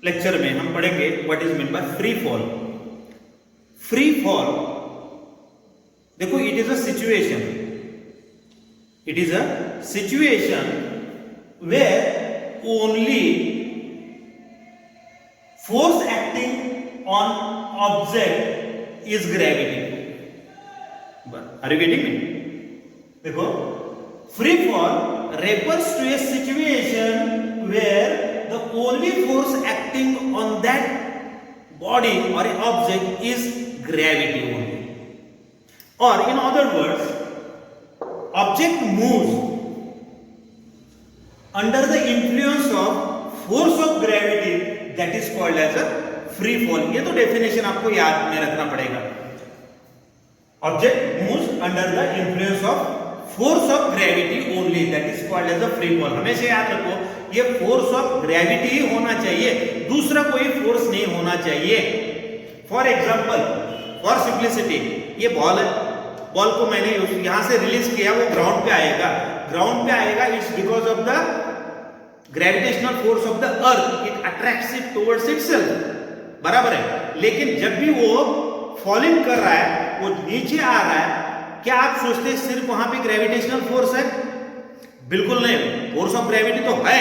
Lecture में हम पढ़ेंगे what is mean by free fall. Free fall, देखो, it is a situation, it is a situation where only force acting on object is gravity. Are you getting me? देखो, free fall refers to a situation where the only force acting on that body or an object is gravity only, or in other words, object moves under the influence of force of gravity, that is called as a free fall। ये तो definition आपको याद में रखना पड़ेगा। Object moves under the influence of force of gravity only, that is called as a free fall. हमेशा याद रखो, ये फोर्स ऑफ ग्रेविटी ही होना चाहिए, दूसरा कोई फोर्स नहीं होना चाहिए। फॉर एग्जांपल, फॉर सिंप्लिसिटी, ये बॉल है, बॉल को मैंने यहां से रिलीज किया, वो ग्राउंड पे आएगा, ग्राउंड पे आएगा, it's because of the gravitational force of the earth, it attracts it towards itself, बराबर है। लेकिन जब भी वो फॉलिंग कर रहा है, वो नीचे आ रहा है, क्या आप सोचते हैं सिर्फ वहां पे ग्रेविटेशनल फोर्स है? बिल्कुल नहीं, फोर्स ऑफ ग्रेविटी तो है,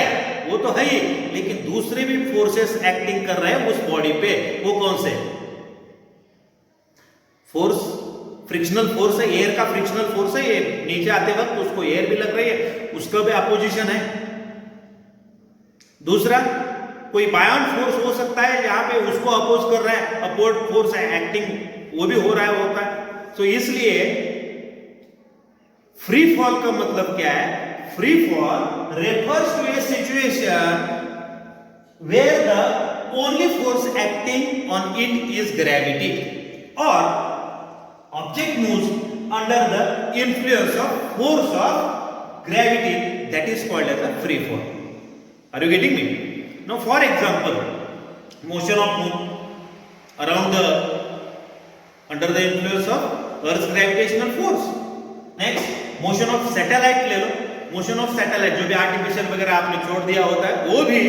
वो तो है ही, लेकिन दूसरे भी फोर्सेस एक्टिंग कर रहे हैं उस बॉडी पे। वो कौन से फोर्स? फ्रिक्शनल फोर्स है, एयर का फ्रिक्शनल फोर्स है, ये नीचे आते वक्त उसको एयर भी लग रही है, उसका भी अपोजिशन है। दूसरा कोई बायोन फोर्स हो सकता है, जहां पे उसको अपोज कर रहा है, अपवर्ड फोर्स है एक्टिंग, वो भी हो रहा है, होता है। तो इसलिए फ्री फॉल का मतलब क्या है? Free fall refers to a situation where the only force acting on it is gravity, और object moves under the influence of force of gravity, that is called as a free fall. Are you getting me? Now for example, motion of moon around the under the influence of earth gravitational force. Next, motion of satellite ले लो, motion of satellite जो भी artificial वगैरह आपने छोड़ दिया होता है, वो भी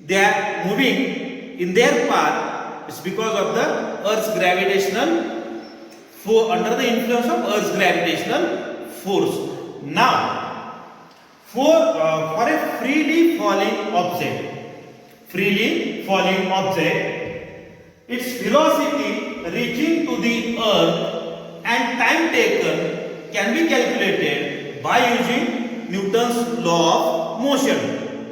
they are moving in their path, it's because of the earth gravitational under the influence of earth gravitational force. Now for a freely falling object, its velocity reaching to the earth and time taken can be calculated by using Newton's law of motion।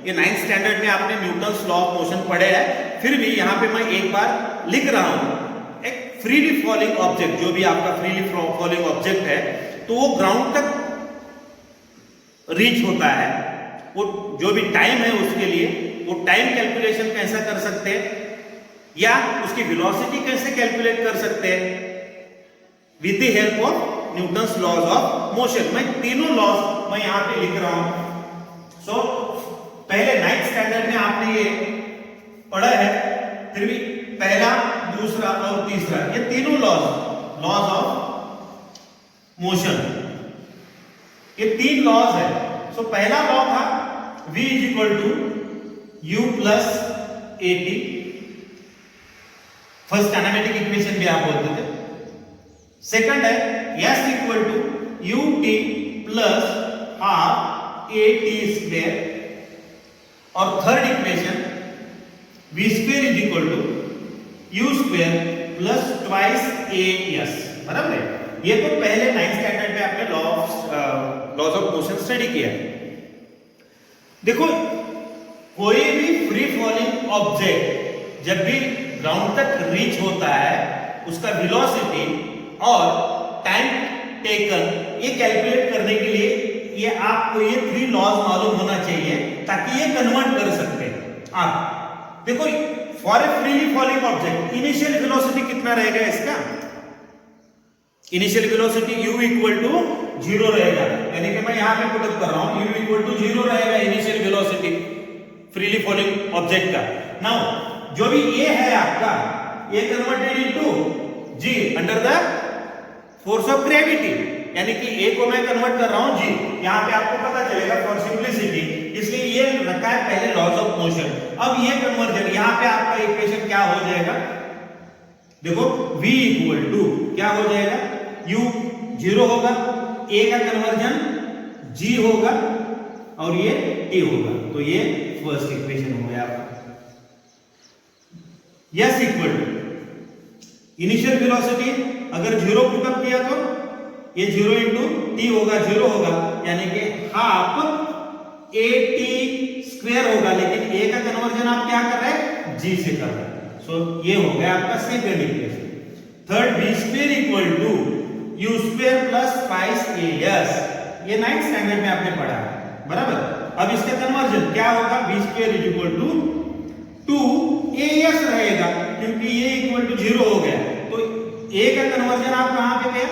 ये 9th standard में आपने Newton's law of motion पढ़े हैं, फिर भी यहां पे मैं एक बार लिख रहा हूं। एक फ्रीली फॉलिंग ऑब्जेक्ट, जो भी आपका फ्रीली फॉलिंग ऑब्जेक्ट है, तो वो ग्राउंड तक रीच होता है, वो जो भी टाइम है उसके लिए, वो टाइम कैलकुलेशन कैसे कर सकते हैं, या उसकी वेलोसिटी कैसे कैलकुलेट कर सकते हैं with the help of Newton's laws of motion. मैं तीनों लॉज मैं यहां पे लिख रहा हूं। सो पहले 9th स्टैंडर्ड में आपने ये पढ़ा है, फिर भी पहला, दूसरा और तीसरा, ये तीनों लॉज ऑफ मोशन, ये 3 लॉज है। सो पहला लॉ था v is equal to u plus a t, first kinematic equation भी आप बोलते थे। सेकंड है s equal to u t plus half a t square, और third equation v square is equal to u square plus twice a s, बराबर है। ये तो पहले 9th स्टैंडर्ड में आपने लॉज ऑफ मोशन स्टडी किया है। देखो, कोई भी फ्री फॉलिंग ऑब्जेक्ट जब भी ग्राउंड तक रीच होता है, उसका वेलोसिटी और टाइम टेकन, ये कैलकुलेट करने के लिए ये आपको ये 3 लॉज मालूम होना चाहिए, ताकि ये कन्वर्ट कर सकते हैं आप। देखो, for a freely falling object initial velocity कितना रहेगा इसका? Initial velocity u equal to 0 रहेगा, यानी कि मैं यहां पे पुट अप कर रहा हूं, u इक्वल टू 0 रहेगा initial velocity freely falling object का। नाउ जो भी a है आपका, a converted into g under the force of gravity, यानी कि a को मैं कन्वर्ट कर रहा हूं g। यहां पे आपको पता चलेगा फॉर सिंप्लिसिटी इसलिए ये रखा है पहले लॉज ऑफ मोशन। अब ये कन्वर्जन यहाँ पे आपका इक्वेशन क्या हो जाएगा, देखो v इक्वल टू क्या हो जाएगा, u 0 होगा, a का कन्वर्जन g होगा और ये t होगा, तो ये फर्स्ट इक्वेशन हो गया आपका। s equal to initial velocity अगर 0 पुटअप किया तो ये 0 इंटू टी होगा, 0 होगा, यानी कि हाफ ए टी स्क्वायर होगा, लेकिन ए का कन्वर्जन आप क्या कर रहे हैं, जी से कर रहे हैं। सो ये हो गया आपका second equation. Third, B square equal to U square plus 5as, ये 9th स्टैंडर्ड में आपने पढ़ा है, बराबर। अब इसका कन्वर्जन क्या होगा, B square is equal to 2as रहेगा, क्योंकि ये इक्वल टू 0 हो गया, तो a का कन्वर्जन आप कहां पे गया,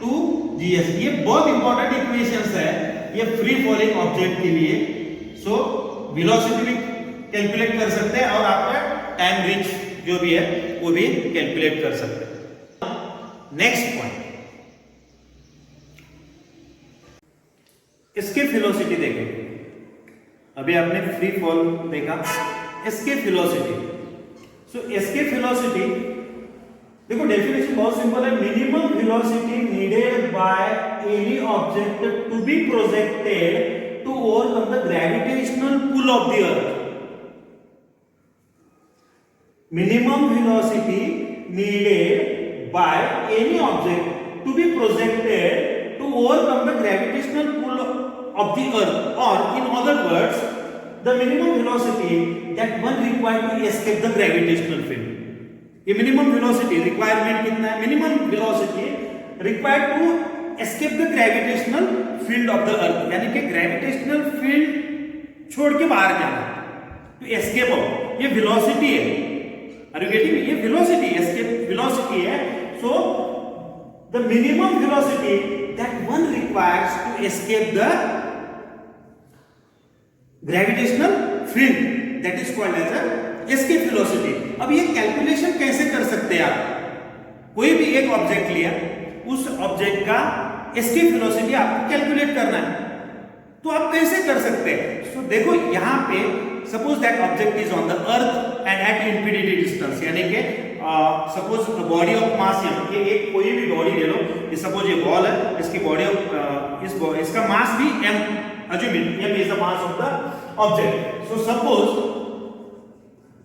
2gs। ये बहुत इंपॉर्टेंट इक्वेशंस है ये फ्री फॉलिंग ऑब्जेक्ट के लिए। सो वेलोसिटी भी कैलकुलेट कर सकते हैं और आपका टाइम रीच जो भी है वो भी कैलकुलेट कर सकते हैं। नेक्स्ट पॉइंट, एस्केप वेलोसिटी देखेंगे। अभी आपने फ्री फॉल देखा, escape velocity. So escape velocity देखो डेफिनेशन बहुत सिंपल है, minimum velocity needed by any object to be projected to overcome the gravitational pull of the earth. Minimum velocity needed by any object to be projected to overcome the gravitational pull of the earth, और in other words the minimum velocity that one required to escape the gravitational field. ये minimum velocity requirement कितना है, minimum velocity required to escape the gravitational field of the earth, यानी कि gravitational field छोड़ के बाहर जाना, तो एस्केप हो, ये वेलोसिटी है। आर यू गेटिंग, ये वेलोसिटी, एस्केप वेलोसिटी है। So the minimum velocity that one requires to escape the gravitational field, that is called as a escape velocity. अब ये कैलकुलेशन कैसे कर सकते हैं आप, कोई भी एक ऑब्जेक्ट लिया, उस ऑब्जेक्ट का एस्केप वेलोसिटी आपको कैलकुलेट करना है, तो आप कैसे कर सकते हैं। सो देखो यहाँ पे suppose that object is on the earth and at infinity distance, यानी कि सपोज बॉडी ऑफ मास, ये एक कोई भी बॉडी ले लो, ये सपोज ये बॉल है, इसकी बॉडी ऑफ इसका मास भी m, assume m is the mass of the object. So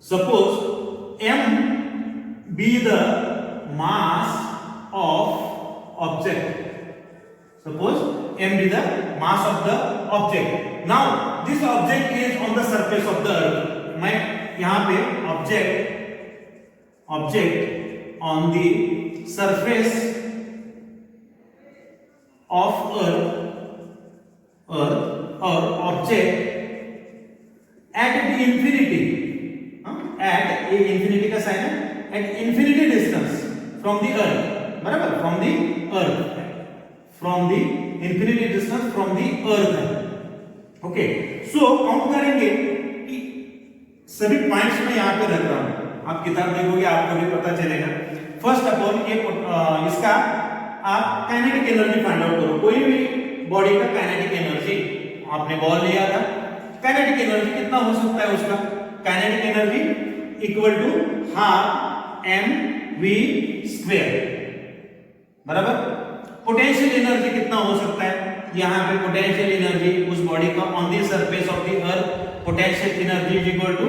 suppose m be the mass of object. Suppose m be the mass of the object. Now this object is on the surface of the earth. मैं यहाँ पे object on the surface of earth or object at the infinity, at a infinity का sign है, at infinity distance from the earth, बराबर, from the infinity distance from the earth। Okay, so count करेंगे कि सभी points में यहाँ पे रख रहा हूं, आप किताब देखोगे आपको भी पता चलेगा। फर्स्ट अपॉन ये इसका आप काइनेटिक एनर्जी फाइंड आउट करो, कोई भी बॉडी का काइनेटिक एनर्जी, आपने बॉल लिया था, काइनेटिक एनर्जी कितना हो सकता है उसका, kinetic energy equal to half mv square, बराबर। पोटेंशियल एनर्जी कितना हो सकता है, यहाँ पे पोटेंशियल एनर्जी उस बॉडी का on the surface of the earth, potential energy is equal to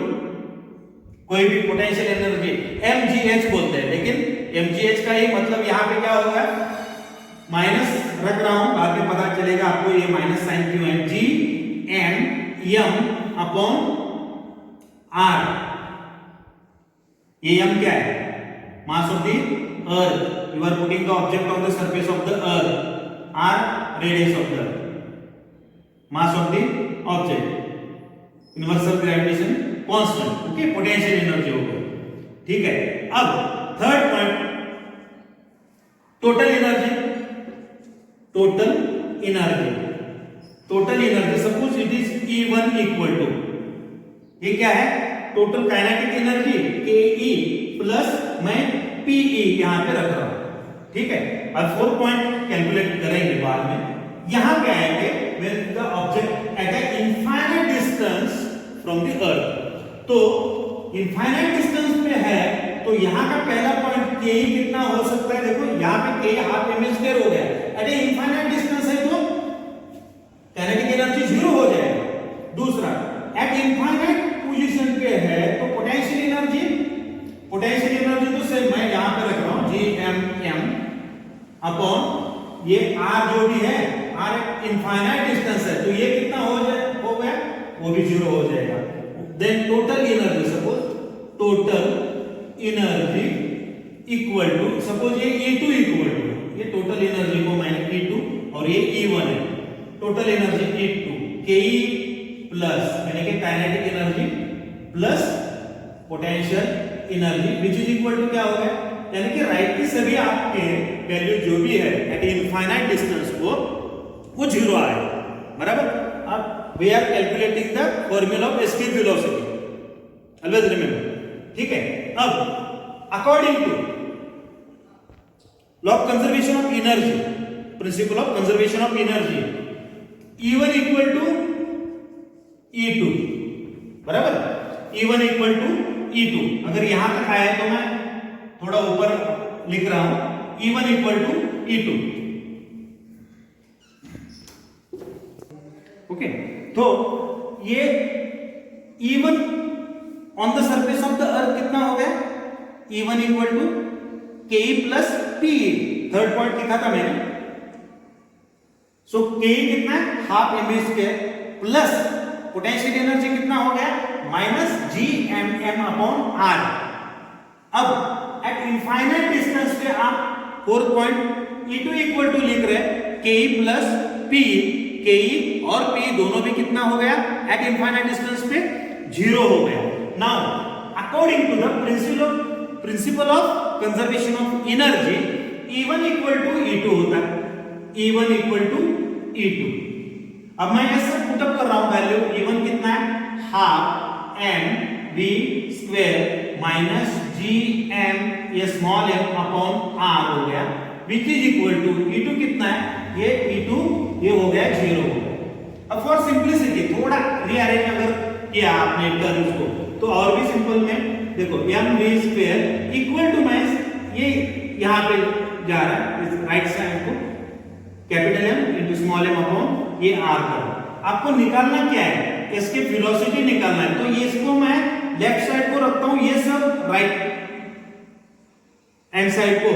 कोई भी पोटेंशियल एनर्जी mgh बोलते हैं, लेकिन mgh का ही मतलब यहाँ पे क्या होगा, माइनस रख रहा हूं, बाद में पता चलेगा आपको ये माइनस साइन क्यों है, g m अपॉन r, ये m क्या है, mass of the earth, you are putting the object on the surface of the earth, r radius of the mass of the object, universal gravitation constant, okay, potential energy होगा, ठीक है। अब third point, total energy, total energy suppose it is E1 equal to, ये क्या है, टोटल kinetic energy KE plus मैं PE यहां पे रख रहा हूं, ठीक है। अब 4 पॉइंट कैलकुलेट करेंगे बाद में, यहां क्या है कि when the object at an infinite distance from the earth. तो infinite distance पे है तो यहाँ का पहला पॉइंट के कितना हो सकता है, देखो यहाँ पे के हाफ एम स्क्वायर हो गया, एट ए इनफाइनाइट डिस्टेंस है तो काइनेटिक एनर्जी जीरो हो जाएगा। दूसरा एट इनफाइनाइट पोजीशन पे है तो पोटेंशियल एनर्जी तो सेम मैं यहाँ पे रख रहा हूँ जी एम अपॉन ये आर जो भी है, आर इनफाइनाइट डिस्टेंस है तो ये कितना हो गया, वो भी जीरो हो जाएगा। Then total energy, suppose total energy equal to, suppose ये E2 इक्वल टू, ये टोटल एनर्जी को मैंने E2 और ये E1 है, total energy E2 KE plus यानी कि kinetic energy plus potential energy which is equal to क्या हो गया, यानी कि राइट की सभी आपके वैल्यू जो भी है एट इनफाइनाइट डिस्टेंस को वो जीरो आए, बराबर। अब we are calculating the formula of escape velocity, always remember, ठीक है। अब according to law of conservation of energy, principle of conservation of energy, E1 equal to E2, बराबर, E1 इक्वल टू E2। अगर यहां तक आया तो मैं थोड़ा ऊपर लिख रहा हूं, E1 equal to E2, okay. तो ये E1 on the surface of the earth कितना हो गया, E1 equal to KE plus PE, third point लिखा था मैंने। सो KE कितना है, half M square plus potential energy कितना हो गया, माइनस GMM अपॉन R। अब एट इनफाइनाइट डिस्टेंस पे आप fourth point E2 equal to लिख रहे हैं KE प्लस PE, KE और PE दोनों भी कितना हो गया, एट इनफाइनाइट डिस्टेंस पे जीरो हो गया। Now according to the principle of conservation of energy, E1 equal to E2 होता है, E1 इक्वल टू E2। अब मैं ये सब पुट अप कर रहा हूं वैल्यू, E1 कितना है, half mv square minus gm ये स्मॉल m अपॉन r हो गया, विच इज इक्वल टू E2 कितना है, ये E2 ये हो गया जीरो हो गया। अब फॉर सिंपलिसिटी थोड़ा रीअरेंज अगर किया आपने टर्म्स को तो और भी सिंपल में देखो mv square equal to minus ये यहां पे जा रहा है इस राइट साइड को capital M into small m upon ये r करो। आपको निकालना क्या है, इसकी वेलोसिटी निकालना है, तो ये इसको मैं लेफ्ट साइड को रखता हूं, ये सब राइट हैंड साइड को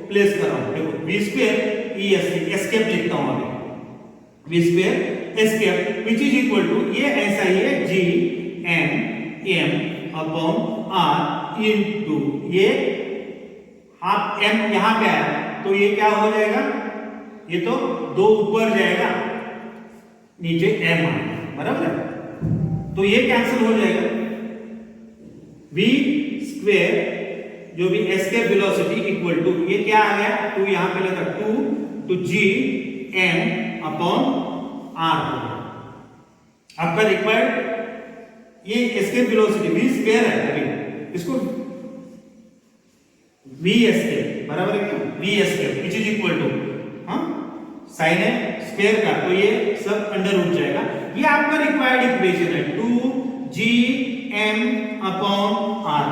प्लेस कर रहा हूं। देखो v स्क्वायर एस्केप लिखता हूं अभी, v square escape which is equal to ये ऐसा ही है GMM अपॉन R इनटू ये हाफ m यहां पे आया तो ये क्या हो जाएगा, ये तो दो ऊपर जाएगा नीचे m आएगा, बराबर है, तो ये कैंसिल हो जाएगा। v स्क्वायर जो भी एस्केप वेलोसिटी इक्वल टू ये क्या आ गया, 2 यहां पे लगा 2 टू GM अपॉन R। आपका रिक्वायर्ड ये एस्केप वेलोसिटी v स्क्वायर है, अभी इसको v एस्केप बराबर है क्यों, v escape which is equal to sign है स्क्वायर का तो ये सब अंडर रूट जाएगा। ये आपका रिक्वायर्ड इक्वेशन है 2GM अपॉन R,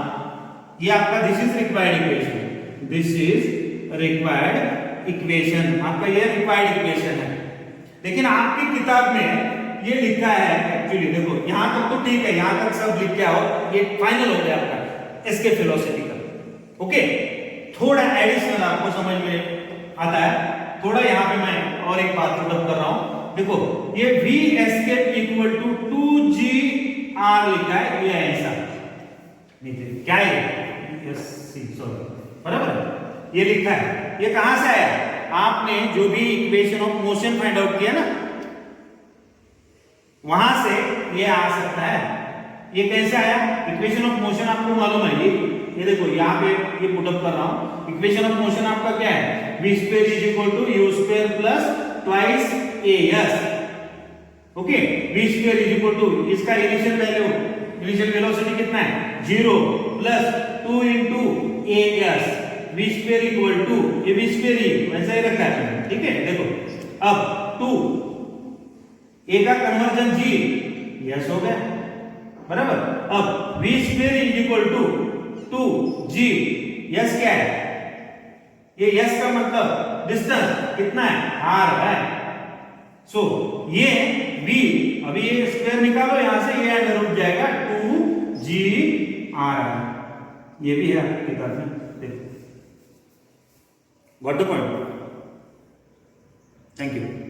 ये आपका this is required equation, this is required equation, आपका ये रिक्वायर्ड इक्वेशन है। लेकिन आपकी किताब में ये लिखा है एक्चुअली, देखो यहां तक तो ठीक है, यहां तक सब लिख के आओ, ये फाइनल हो गया आपका एस्केप वेलोसिटी का, ओके। थोड़ा एडिशनल आपको समझ में आता है, थोड़ा यहां पे मैं और एक बात पुट अप कर रहा हूं। देखो ये v escape equal to 2gr लिखा है, ये ऐसा नीचे क्या है, सॉरी बराबर ये लिखा है, ये कहां से आया, आपने जो भी equation of motion find out किया ना वहां से ये आ सकता है। ये कैसे आया, इक्वेशन ऑफ मोशन आपको मालूम है, ये देखो यहाँ पे ये पुट अप कर रहा हूं। इक्वेशन ऑफ मोशन आपका क्या है, v square is equal to u square plus twice as, okay. v square is equal to इसका इनिशियल वैल्यू, इनिशियल वेलोसिटी कितना है 0 plus 2 into as, v square equal to ये v स्क्वायर ही वैसा ही रखा है, ठीक है। देखो अब 2 ए का कन्वर्जन जी, यस हो गया, बराबर। अब v square is equal to 2g, yes क्या है, ये यस का मतलब डिस्टेंस कितना है, r है। सो ये v, अभी ये स्क्वायर निकालो यहां से, ये अंदर रुक जाएगा 2gr, ये भी है आपकी किताब में, देखो। Got the point? Thank you.